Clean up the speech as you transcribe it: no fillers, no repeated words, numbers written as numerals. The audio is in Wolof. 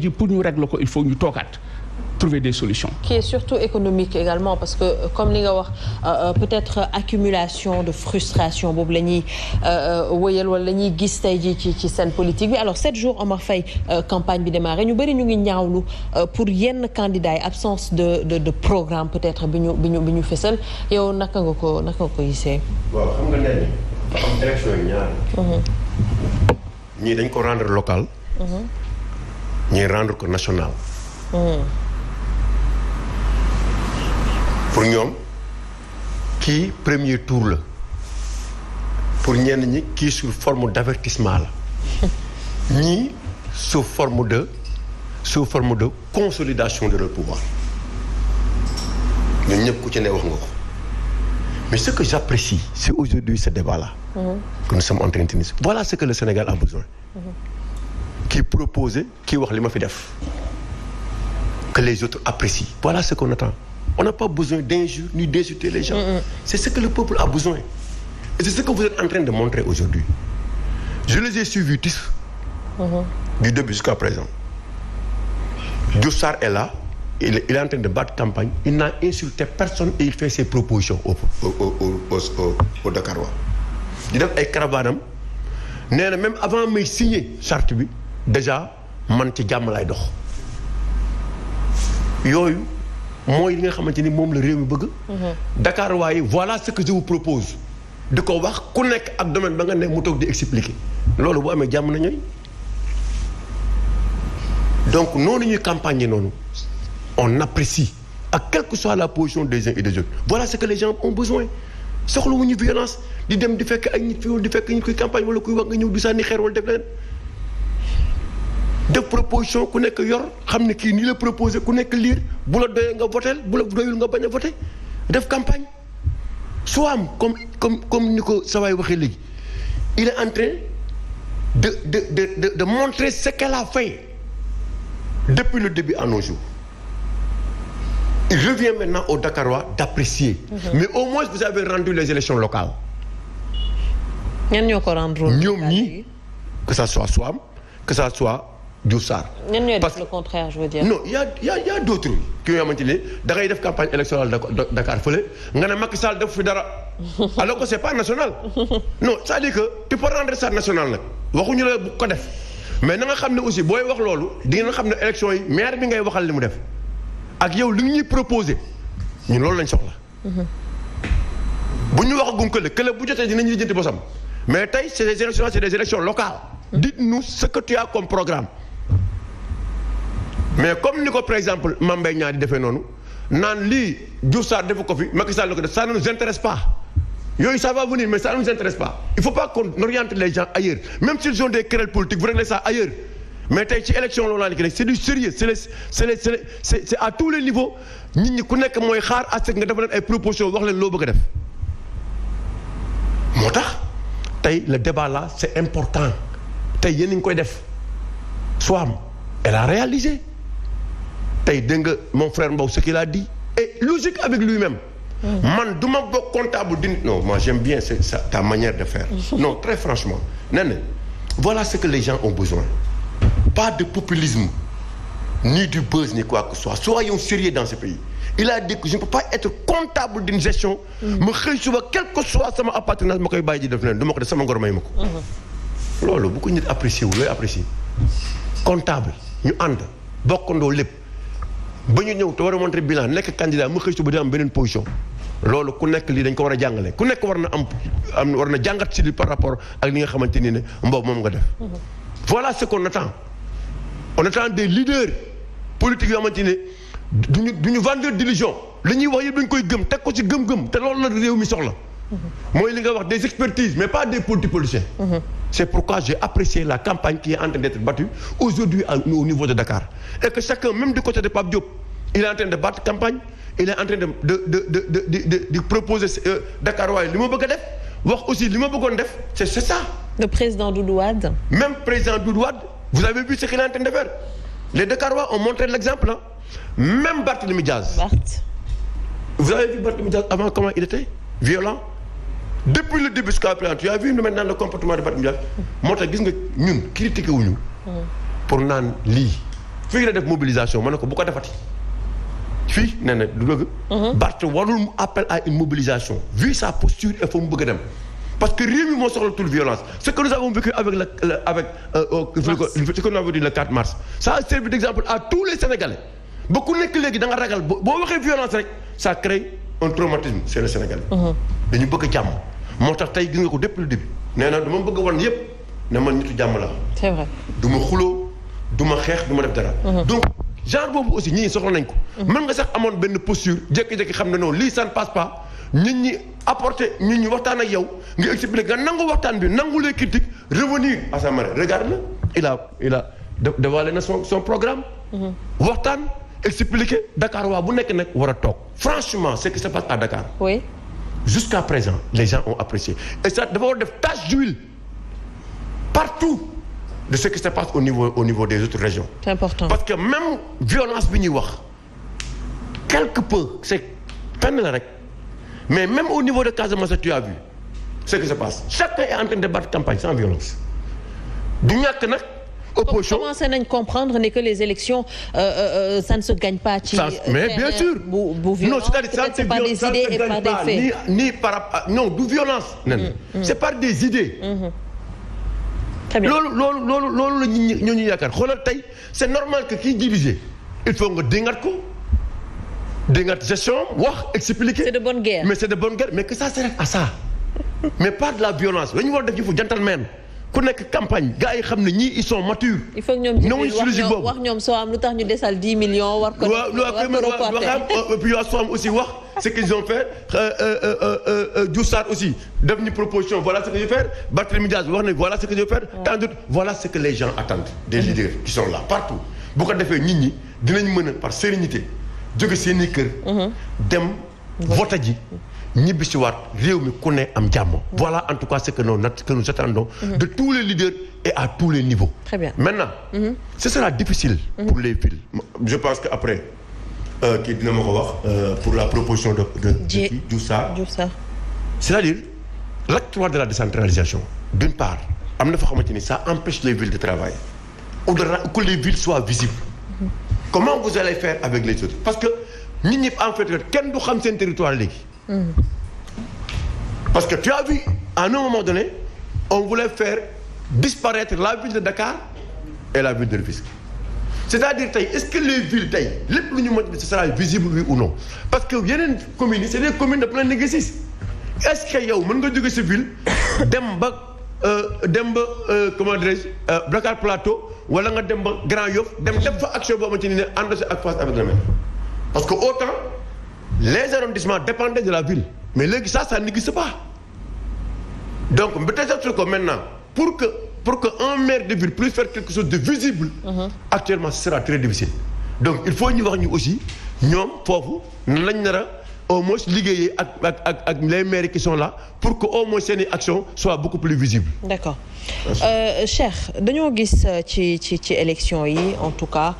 jii pour ñu régler ko il faut ñu toogaat trouver des solutions. Qui est surtout économique également parce que comme li nga wax peut-être accumulation de frustration boobu la ñuy wëyal wala la ñuy gis tey jii ci scène politique bi alors 7 jours Omar Faye campagne bi démarré ñu bëri ñu ngi ñaawlu pour yenn candidats yi absence de programme peut-être bi ñu fësal yow naka nga ko gisee. waaw xam nga nee dafa am élection yi ñaar. ñii dañ ko rendre local. ñii rendre ko national. pour ñoom kii premier tour la pour ñenn ñi kii sous forme d'avertissement la ñii sous forme de consolidation de leur pouvoir ñun ñëpp ku ci ne wax nga ko mais ce que j'apprécie c'est aujourd'hui ce débat-là que nous sommes en train de tenir. Voilà ce que le Sénégal a besoin kii proposé kii wax li ma fi def que les autres apprécient. Voilà ce qu'on attend. On n'a pas besoin d'injures ni d'insulter les gens. C'est ce que le peuple a besoin. Et c'est ce que vous êtes en train de montrer aujourd'hui. Je les ai suivis tous. Du début jusqu'à présent. Diouf Sarr est là. Il est en train de battre campagne. Il n'a insulté personne et il fait ses propositions au Dakarois. Il def ay caravanes nee na même avant may signer charte bi déjà man ci jàmm lay dox. yooyu mooy li nga xamante ni moom la réew mi bëgg. Dakar waaye voilà ce que je vous propose. di ko wax ku nekk ak domaine ba nga ne mu toog di expliquer loolu bu amee jàmm na ñooy donc noonu ñuy campagne noonu on apprécie ak quelle que soit la position des uns et des autres voilà ce que les gens ont besoin soxlawuñu violence di dem di fekk ay nit fi di fekk ñu koy campagne wala kuy wax nga ñëw di sànni xeer wala def leen def proposition ku nekk yor xam ne kii nii la proposé ku nekk lire bu la doyee nga voté bu la doyul nga bañ a voté def campagne soo am comme ni ko sawaay waxee léegi il est en train de montrer ce qu'elle a fait depuis le début à nos jours. Il revient maintenant aux Dakarois d'apprécier. Mais au moins vous avez rendu les élections locales. ñan ñoo ko rendre. ñoom ñii que ça soit Soham que ça soit Diouf Sarr. ñan ñooy def le contraire je veux dire. non y a d'autres ki nga xamante ne da ngay def campagne électorale Dakar fële nga ne Macky Sall def fi dara alors que c'est pas national. non c'est-à-dire que tu peux rendre ça national nag waxuñu la bu ko def mais na nga xam ne aussi booy wax loolu di nga xam ne élection yi maire bi ngay waxal li mu def ak yow li ñuy proposer ñun loolu lañ soxla. bu ñu waxagum kële bu jotee dinañu lijjanti bosam mais tey c'est des élections locales. dites-nous ce que tu as comme programme. mais comme ni ko par exemple Mame Mbaye Niang di defee noonu naan lii Diouf Sarr defu ko fi Macky Sall la ko def ça ne nous intéresse pas yooyu ça va venir mais ça ne nous intéresse pas il faut pas qu'on oriente les gens ailleurs même s'ils ont des querelles politiques vous réglez ça ailleurs mais tey ci élection loolu laa nekk c'est du sérieux c'est à tous les niveaux nit ñi ku nekk mooy xaar à ce que nga def leen ay propositions wax leen loo bëgg a def moo tax tey le débat là c'est important tey yéen a ngi koy def Soham elle a réalisé tey dégg nga mon frère Mbow ce qu'il a dit et logique avec lui-même. man du ma bokk comptable di non moi j'aime bien ta manière de faire. non très franchement nee na voilà ce que les gens ont besoin pas de populisme ni du buzz ni quoi que ce soit soyons sérieux dans ce pays. il a dit que je ne peux pas être comptable d'une gestion. ma xëy suba quel que soit sama appartenance ma koy bàyyi ji def leen du ma ko def sama ngor may ma ko. loolu bu ko nit apprécier wu looy apprécier comptable ñu ànd bokkandoo lépp. ba ñu ñëw te war a montrer bilan nekk candidat mu xëy suba di am beneen position loolu ku nekk lii dañ ko war a jàngale ku nekk war na jàngat ci li par rapport ak li nga xamante ni ne Mbow moom nga def. voilà ce qu'on attend on attend des leaders politiques yoo xamante ne duñu vendeur d'illusion li ñuy wax yëpp dañ koy gëm teg ko ci gëm-gëm te loolu la réew mi soxla. mooy li nga wax des expertises mais pas des politiciens. C'est pourquoi j'ai apprécié la campagne qui est en train d'être battue aujourd'hui au niveau de Dakar et que chacun même du côté de Pape Diop il est en train de battre campagne il est en train de proposer Dakar waaye li ma bëgg a def wax aussi li ma bëggoon def c'est ça. Le président Doudou Wade. Même président Doudou Wade vous avez vu ce qu'il est en train de faire les Dakarois ont montré l'exemple hein. Même Barthélémy Diaz. Vous avez vu Barthélémy Diaz avant comment il était violent. Depuis le début jusqu'à présent tu as vu maintenant le comportement de Barthélémy Diaz moo tax gis nga ñun critiqué wuñu pour naan lii fii la def mobilisation ma ne ko bu ko defati fii nee na du dëgg. Barth warul mu appel à une mobilisation vu sa posture et fa mu bëgg a dem parce que réew mi moo soxla toute violence ce que nous avons vécu avec ce que nous avons dit le 4 mars ça a servi d'exemple à tous les Sénégalais ba ku nekk léegi da nga ragal boo waxee violence rek ça crée un traumatisme chez les Sénégalais. dañu bëgg a jàmm moo tax tey gis nga ko depuis le début nee na dama bëgg a wan yëpp ne man nitu jàmm la. c'est vrai du ma xuloo du ma xeex du ma def dara. donc genre boobu aussi ñii soxla nañ ko. mën nga sax amoon benn posture jékki-jékki xam ne non lii ça ne passe pas nit ñi apporter nit ñi waxtaan ak yow nga expliquer nga nangu waxtaan bi nangu les critiques revenir à sa manière regarde la il a dévoilé na son programme. waxtaan expliquer Dakar waa bu nekk nag war a toog franchement ce qui se passe à Dakar. oui. jusqu'à présent les gens ont apprécié et ça dafa war def tache d'huile partout de ce qui se passe au niveau des autres régions. C'est important parce que même violence bi ñuy wax quelque peu c'est fenn la rek mais même au niveau de Casamance tu as vu ce qui se passe chacun est en train de battre campagne sans violence du ñàkk nag. opposition commencé nañ comprendre ne que les élections ça ne se gagne pas ci. mais bien sûr bu violence non c'est-à-dire ça c'est par des idées et par des faits ni par non du violence. c'est par des idées. très bien loolu la ñu yaakaar xoolal tey c'est normal que kiy diriger il faut nga déngat ko déngat gestion wax expliquer. c'est de bonne guerre mais c'est de bonne guerre mais que ça s'arrête à ça mais pas de la violence dañu war a def ci fu gentleman ku nekk campagne gars yi xam ne ñii ils sont matures. il faut que ñoom wax ñoom soo am lu tax ñu desal 10 millions war ko. et puis waa soo am aussi wax ce qu'ils ont fait Diouf Sarr aussi def ñu proposition voilà ce que je vais faire Barthélémy Dias wax ne voilà ce que je vais faire tant d'autres voilà ce que les gens attendent des leaders qui sont là partout bu ko defee nit ñi dinañ mën a par sérénité jóge seeni kër dem vote ji ñibbi si waat réew mi ku ne am jàmm. voilà en tout cas ce que nous attendons de tous les leaders et à tous les niveaux. Très bien. Maintenant ce sera difficile pour les villes je pense que après kii dina ma ko wax pour la proposition de Diouf Sarr. c'est-à-dire l'acte 3 de la décentralisation d'une part am na fa xamante ni ça empêche les villes de travailler ou que les villes soient visibles. Comment vous allez faire avec les autres parce que nit ñi en fait kenn du xam seen territoire léegi. Parce que tu as vu à un moment donné on voulait faire disparaître la ville de Dakar et la ville de Rufisque c'est-à-dire tey est-ce que les villes tey lépp lu ñu mën ce sera visible oui ou non parce que yeneen communes yi c'est des communes de plein exercice est-ce que yow mën nga jóge sa ville dem ba comment dirais-je Dakar Plateau wala nga dem ba Grand Yoff dem def fa action boo xamante ne ànd ak face avec le maire parce que autant les arrondissements dépendaient de la ville mais léegi ça n'existe pas donc peut-être que maintenant pour que un maire de ville puisse faire quelque chose de visible actuellement ce sera très difficile donc il faut ñu wax ñu aussi ñoom foofu nan lañ nar a au moins liggéeyee ak les maires qui sont là pour que au moins seeni action soit beaucoup plus visible. D'accord Cheikh dañoo gis ci élection yi en tout cas